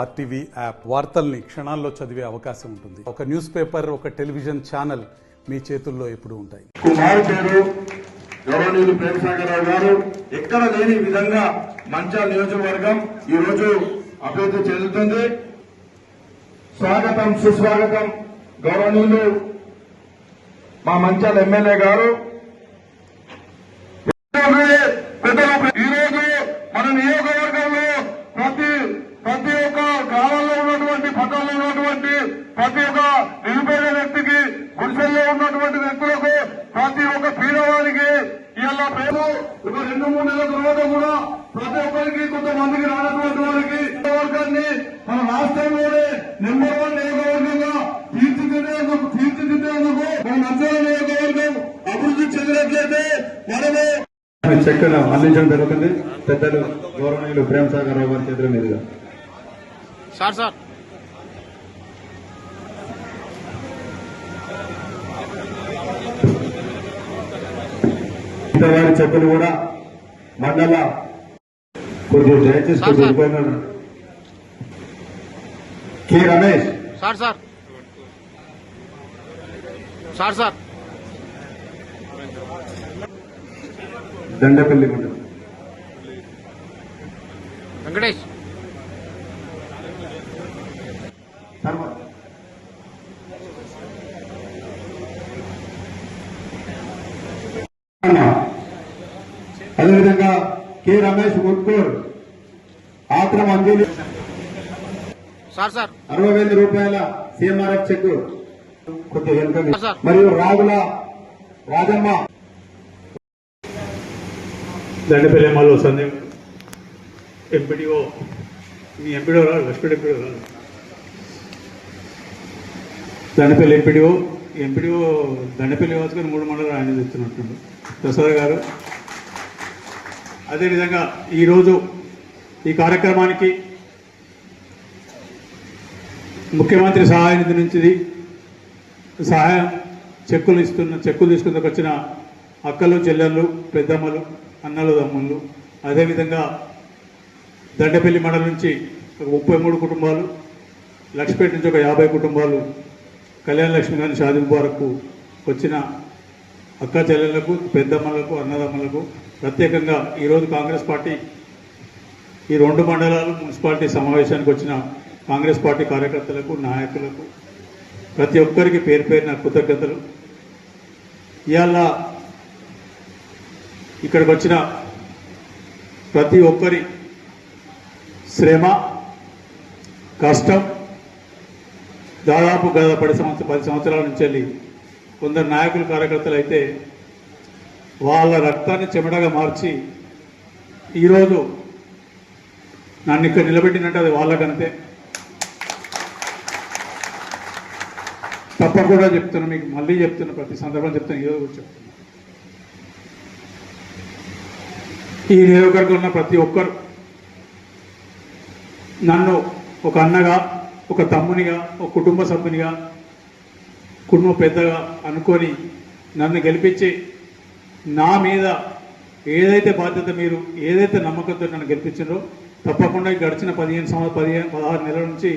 RTV app వార్తల్ని క్షణాల్లో చదివే అవకాశం ఉంటుంది. ఒక న్యూస్ పేపర్, ఒక టెలివిజన్ ఛానల్ మీ చేతుల్లో ఎప్పుడూ ఉంటాయి. కుమార్ పేరు గౌరవనీయులు ప్రేమసాగరరావు గారు ఎక్కడ లేని విధంగా మంచాల నియోజకవర్గం ఈ రోజు అభివృద్ధి చెందుతుంది. స్వాగతం, సుస్వాగతం గౌరవనీయులు మా మంచాల ఎమ్మెల్యే గారు. ఈ రోజు మన నియోజకవర్గంలో ప్రతి ఒక్క గ్రామంలో ఉన్నటువంటి పట్టణంలో ఉన్నటువంటి ప్రతి ఒక్క నిరుపేద వ్యక్తికి, గుడిసెల్లో ఉన్నటువంటి వ్యక్తులకు, ప్రతి ఒక్క పేదవారికి ఇలా ప్రేమ ఒక 2-3 నెలల తర్వాత కూడా ప్రతి ఒక్కరికి, కొంతమందికి రానటువంటి వారికి వర్గాన్ని మన రాష్ట్రంలోనే నెంబర్ 1 నియోజకవర్గంగా తీర్చిదిద్దేందుకు మన మంచాల నియోజకవర్గం అభివృద్ధి చెందినట్లయితే మనము చెక్కును అందించడం జరుగుతుంది. పెద్దలు గౌరవనీయులు ప్రేమసాగరరావు గారి చేతుల మీదుగా. సార్ వారి చెక్కులు కూడా మండల కొద్దిగా దయచేసి కె రమేష్ సార్ దండపల్లి వెంకటేష్ అదేవిధంగా కె రమేష్ ముట్కూర్ ఆత్రం అంజలి సార్ 60,000 రూపాయల సిఎంఆర్ఎఫ్ చెక్ కొద్దిగా మరియు రాగుల రాజమ్మ దండపల్లి సందేహం ఎంపీడీఓ మీ ఎంపీడీఓ రాదు, లక్ష్మీ ఎంపీడీఓ రాదు, దండపల్లి ఎంపీడీఓ దండపల్లి వాసుకొని 3 మండలాలు ఆయన తెస్తున్నట్టుండు ప్రసాద్ గారు. అదేవిధంగా ఈరోజు ఈ కార్యక్రమానికి ముఖ్యమంత్రి సహాయ నిధి నుంచి సహాయం చెక్కులు తీసుకుందుకు వచ్చిన అక్కలు, చెల్లెళ్ళు, పెద్దమ్మలు, అన్నలు, తమ్ముళ్ళు, అదేవిధంగా దండపల్లి మండలం నుంచి ఒక 33 కుటుంబాలు, లక్ష్మీపేట నుంచి ఒక 50 కుటుంబాలు కళ్యాణ లక్ష్మి గారి షాదీ ముబారక్కు వచ్చిన అక్క చెల్లెళ్లకు, పెద్దమ్మలకు, అన్నదమ్మలకు ప్రత్యేకంగా ఈరోజు కాంగ్రెస్ పార్టీ ఈ 2 మండలాలు మున్సిపాలిటీ సమావేశానికి వచ్చిన కాంగ్రెస్ పార్టీ కార్యకర్తలకు, నాయకులకు ప్రతి ఒక్కరికి పేరు పేరున కృతజ్ఞతలు. ఇవాళ ఇక్కడికి వచ్చిన ప్రతి ఒక్కరి శ్రమ, కష్టం దాదాపు గత 10 సంవత్సరాల నుంచి వెళ్ళి కొందరు నాయకులు, కార్యకర్తలు అయితే వాళ్ళ రక్తాన్ని చెమటగా మార్చి ఈరోజు నన్ను ఇక్కడ నిలబెట్టినట్టు అది వాళ్ళకంతే. తప్పకుండా చెప్తున్నా, మీకు మళ్ళీ చెప్తున్నా, ప్రతి సందర్భం చెప్తున్నా, ఈరోజు కూడా చెప్తున్నా. ఈ నియోజకవర్గంలో ఉన్న ప్రతి ఒక్కరు నన్ను ఒక అన్నగా, ఒక తమ్మునిగా, ఒక కుటుంబ సభ్యునిగా, కుటుంబ పెద్దగా అనుకొని నన్ను గెలిపించి నా మీద ఏదైతే బాధ్యత, మీరు ఏదైతే నమ్మకంతో నన్ను గెలిపించారో తప్పకుండా గడిచిన 16 నెలల నుంచి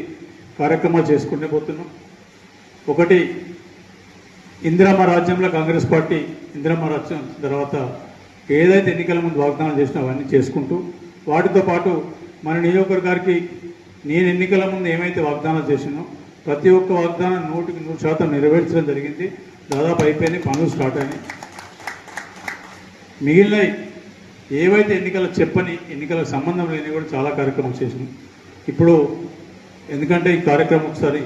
కార్యక్రమాలు చేసుకుంటే పోతున్నాం. ఒకటి, ఇందిరమ్మ రాజ్యంలో కాంగ్రెస్ పార్టీ ఇందిరమ్మ రాజ్యం తర్వాత ఏదైతే ఎన్నికల ముందు వాగ్దానం చేసినా అవన్నీ చేసుకుంటూ, వాటితో పాటు మన నియోజకవర్గానికి నేను ఎన్నికల ముందు ఏమైతే వాగ్దానాలు చేసినో ప్రతి ఒక్క వాగ్దానం 100% నెరవేర్చడం జరిగింది. దాదాపు అయిపోయినాయి, పనులు స్టార్ట్ అయినాయి. మిగిలిన ఏవైతే ఎన్నికలకు సంబంధం లేని కూడా చాలా కార్యక్రమాలు చేసినాం. ఇప్పుడు ఎందుకంటే ఈ కార్యక్రమం ఒకసారి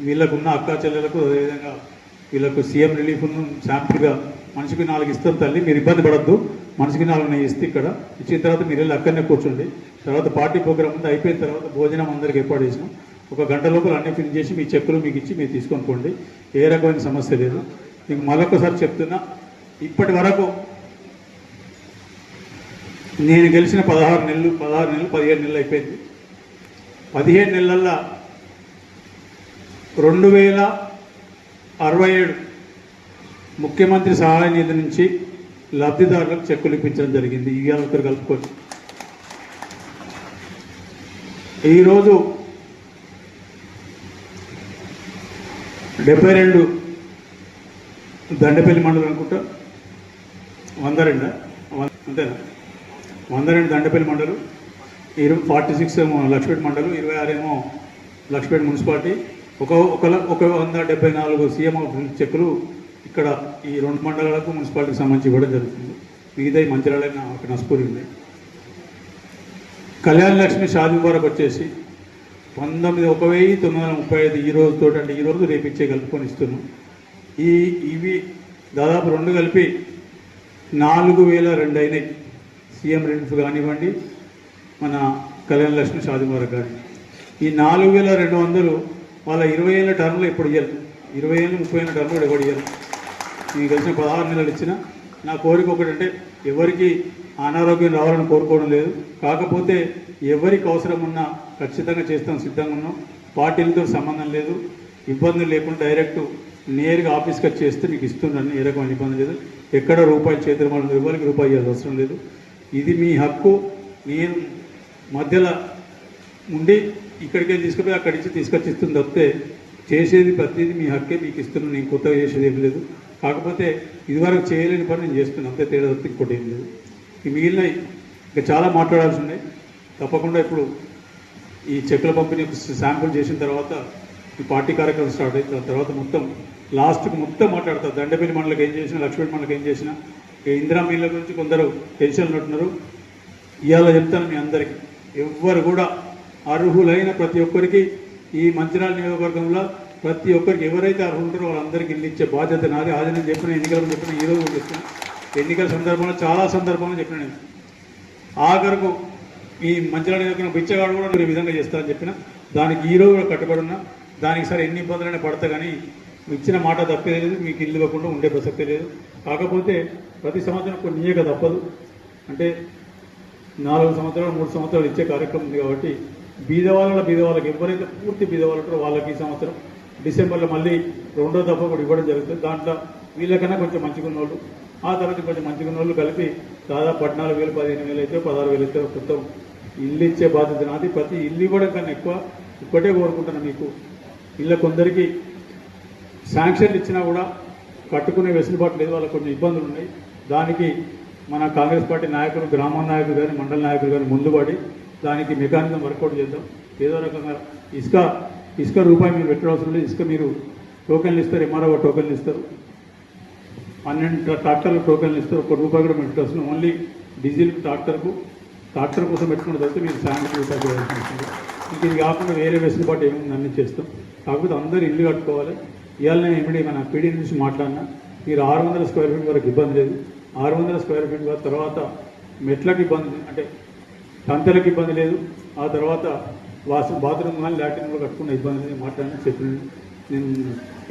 వీళ్ళకున్న అక్కా చెల్లెలకు, అదేవిధంగా వీళ్ళకు సీఎం రిలీఫ్ శాంపుల్గా మనిషికి 4 ఇస్తాం తల్లి, మీరు ఇబ్బంది పడద్దు, మనిషికి 4 ఇస్తే ఇక్కడ ఇచ్చిన తర్వాత మీరు వెళ్ళి అక్కడనే కూర్చోండి. తర్వాత పార్టీ ప్రోగ్రామ్ ఉంది, అయిపోయిన తర్వాత భోజనం అందరికి ఏర్పాటు చేసినాం. 1 గంట లోపల అన్ని ఫినిష్ చేసి మీ చెక్కులు మీకు ఇచ్చి మీరు తీసుకొని పోండి. ఏ రకమైన సమస్య లేదు. మీకు మరొకసారి చెప్తున్నా, ఇప్పటి వరకు నేను గెలిచిన 15 నెలలు అయిపోయింది. 15 నెలల్లో 2067 ముఖ్యమంత్రి సహాయ నిధి నుంచి లబ్ధిదారులకు చెక్కులు ఇప్పించడం జరిగింది. ఇవాళ ఒకరు కలుపుకోవచ్చు. ఈరోజు 72 దండపల్లి మండలం అనుకుంటా, 102 అంతేనా, 102 దండపల్లి మండలం, 46 ఏమో లక్ష్మీపేట మండలం, 26 ఏమో లక్ష్మీపేట మున్సిపాలిటీ, ఒక 174 సీఎం చెక్కులు ఇక్కడ ఈ 2 మండలాలకు మున్సిపాలిటీకి సంబంధించి ఇవ్వడం జరుగుతుంది. మిగతా మంచిర్యాల నస్పూరి ఉంది. కళ్యాణ లక్ష్మి షాదీ ముబారక్ వచ్చేసి 1935 ఈ రోజుతో, అంటే ఈ రోజు రేపు ఇచ్చే కలుపుకొని ఇస్తున్నాం. ఇవి దాదాపు 2 కలిపి 4002 అయినాయి. సీఎం రిలీఫ్ కానివ్వండి, మన కళ్యాణ లక్ష్మి షాదీ ముబారక్ కానీ. ఈ 4200 వాళ్ళ 20 ఏళ్ళ టర్మ్లో ఇప్పుడు ఇవ్వాలి. 20 ఏళ్ళు 30 ఏళ్ళ టర్మ్లో ఎవరు ఇవ్వాలి. మీకు కలిసిన 16 నెలలు ఇచ్చిన నా కోరిక ఒకటంటే ఎవరికి అనారోగ్యం రావాలని కోరుకోవడం లేదు. కాకపోతే ఎవరికి అవసరం ఉన్నా ఖచ్చితంగా చేస్తాం, సిద్ధంగా ఉన్నాం. పార్టీలతో సంబంధం లేదు, ఇబ్బందులు లేకుండా డైరెక్ట్ నేరుగా ఆఫీస్కి వచ్చి చేస్తే మీకు ఇస్తున్నాను. ఏ రకమైన ఇబ్బంది లేదు. ఎక్కడ రూపాయలు చేతులు మనం ఎవరికి రూపాయి ఇవ్వాల్సిన అవసరం లేదు. ఇది మీ హక్కు. నేను మధ్యలో ఉండి ఇక్కడికే తీసుకుపోయి అక్కడి నుంచి తీసుకొచ్చి ఇస్తుంది తప్పితే చేసేది ప్రతిదీ మీ హక్కే, మీకు ఇస్తున్నాను. నేను కొత్తగా చేసేది ఏం లేదు. కాకపోతే ఇదివరకు చేయలేని పని నేను చేస్తున్నాను, అంతే తేడా తప్పితే ఇంకోటి ఏం లేదు. ఈ మిగిలిన ఇంకా చాలా మాట్లాడాల్సి ఉన్నాయి. తప్పకుండా ఇప్పుడు ఈ చెక్కుల పంపిణీ శాంపుల్ చేసిన తర్వాత ఈ పార్టీ కార్యక్రమం స్టార్ట్ అవుతుంది. దాని తర్వాత మొత్తం లాస్ట్కి మొత్తం మాట్లాడతారు. దండపల్లి మండలికి ఏం చేసినా, లక్ష్మీపేట మండలికి ఏం చేసినా. ఇందిరా మిల్ల గురించి కొందరు టెన్షన్లు ఉంటున్నారు. ఇవాళ చెప్తాను మీ అందరికీ, ఎవ్వరు కూడా అర్హులైన ప్రతి ఒక్కరికి ఈ మంచిర్యాల నియోజకవర్గంలో ప్రతి ఒక్కరికి ఎవరైతే అర్హులు ఉంటారో వాళ్ళందరికీ ఇల్లు ఇచ్చే బాధ్యత నాది. అది నేను చెప్పిన ఎన్నికలు చెప్పిన, ఈరోజు చెప్పిన ఎన్నికల సందర్భంలో చాలా సందర్భంలో చెప్పిన. నేను ఆఖరకు ఈ మంచిర్యాల నియోజకవర్గం బిచ్చగాడు కూడా నేను ఈ విధంగా చేస్తానని చెప్పిన. దానికి ఈరోజు కూడా కట్టుబడి ఉన్నా. దానికి సరే ఎన్ని ఇబ్బందులైనా పడతా కానీ ఇచ్చిన మాట తప్పే లేదు. మీకు ఇల్లు ఇవ్వకుండా ఉండే ప్రసక్తే లేదు. కాకపోతే ప్రతి సంవత్సరం కొన్ని ఇయ్యక తప్పదు. అంటే 4 సంవత్సరాలు 3 సంవత్సరాలు ఇచ్చే కార్యక్రమం ఉంది కాబట్టి బీదవాళ్ళకి ఎవరైతే పూర్తి బీదవాళ్ళు ఉంటారో వాళ్ళకి ఈ సంవత్సరం డిసెంబర్లో మళ్ళీ 2వ దఫా కూడా ఇవ్వడం జరుగుతుంది. దాంట్లో వీళ్ళకన్నా కొంచెం మంచిగా ఉన్నోళ్ళు, ఆ తర్వాత కొంచెం మంచిగా ఉన్నోళ్ళు కలిపి దాదాపు 14,000 15,000 అయితే 16,000 అయితే మొత్తం ఇల్లు ఇచ్చే బాధ్యత నాది. ప్రతి ఇల్లు ఇవ్వడం కన్నా ఎక్కువ ఒక్కటే కోరుకుంటున్నాను, మీకు ఇళ్ళ కొందరికి శాంక్షన్లు ఇచ్చినా కూడా కట్టుకునే వెసులుబాటు లేదు, వాళ్ళకి కొన్ని ఇబ్బందులు ఉన్నాయి. దానికి మన కాంగ్రెస్ పార్టీ నాయకులు, గ్రామ నాయకులు కానీ మండల నాయకులు కానీ ముందుపడి దానికి మెకానిజం వర్కౌట్ చేద్దాం. ఏదో రకంగా ఇసుక రూపాయి మీరు పెట్టడం అవసరం లేదు. ఇసుక మీరు టోకెన్లు ఇస్తారు, ఎంఆర్ఓ టోకెన్లు ఇస్తారు, 12 ట్రాక్టర్లు టోకెన్లు ఇస్తారు. ₹1 కూడా పెట్టవలసిన ఓన్లీ డీజిల్ ట్రాక్టర్ కోసం పెట్టుకున్న తర్వాత మీరు శాంక్షన్ రూపాయలు చేయాల్సి వస్తుంది. ఇంక ఇది కాకుండా వేరే వెసులుబాటు ఏముంది అన్నీ చేస్తాం. కాకపోతే అందరూ ఇల్లు కట్టుకోవాలి. ఇవాళ నేను ఎప్పుడే మన పీడీ నుంచి మాట్లాడినా, మీరు 600 స్క్వేర్ ఫీట్ వరకు ఇబ్బంది లేదు. 600 స్క్వేర్ ఫీట్ తర్వాత మెట్లకు ఇబ్బంది, అంటే తంతెలకు ఇబ్బంది లేదు. ఆ తర్వాత బాత్రూమ్ కానీ లాట్రిన్ కూడా కట్టుకున్న ఇబ్బంది లేదు. మాట్లాడినా చెప్పింది. నేను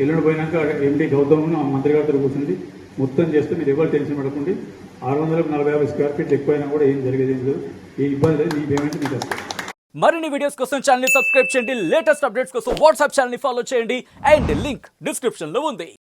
ఎల్లుండి పోయినాక ఎండి గౌతమ్ మంత్రి గారితో కూర్చుంది మొత్తం చేస్తే మీరు ఎవరు టెన్షన్ పడకండి. 640-50 స్క్వేర్ ఫీట్లు ఎక్కువైనా కూడా ఏం జరిగేది ఏం లేదు. ఈ ఇబ్బంది లేదు. ఈ పేమెంట్ మీకు వస్తుంది. మరిన్ని వీడియోస్ కోసం ఛానల్ ని సబ్స్క్రైబ్ చేయండి. లేటెస్ట్ అప్డేట్స్ కోసం వాట్సాప్ ఛానల్ ని ఫాలో చేయండి. అండ్ లింక్ డిస్క్రిప్షన్ లో ఉంది.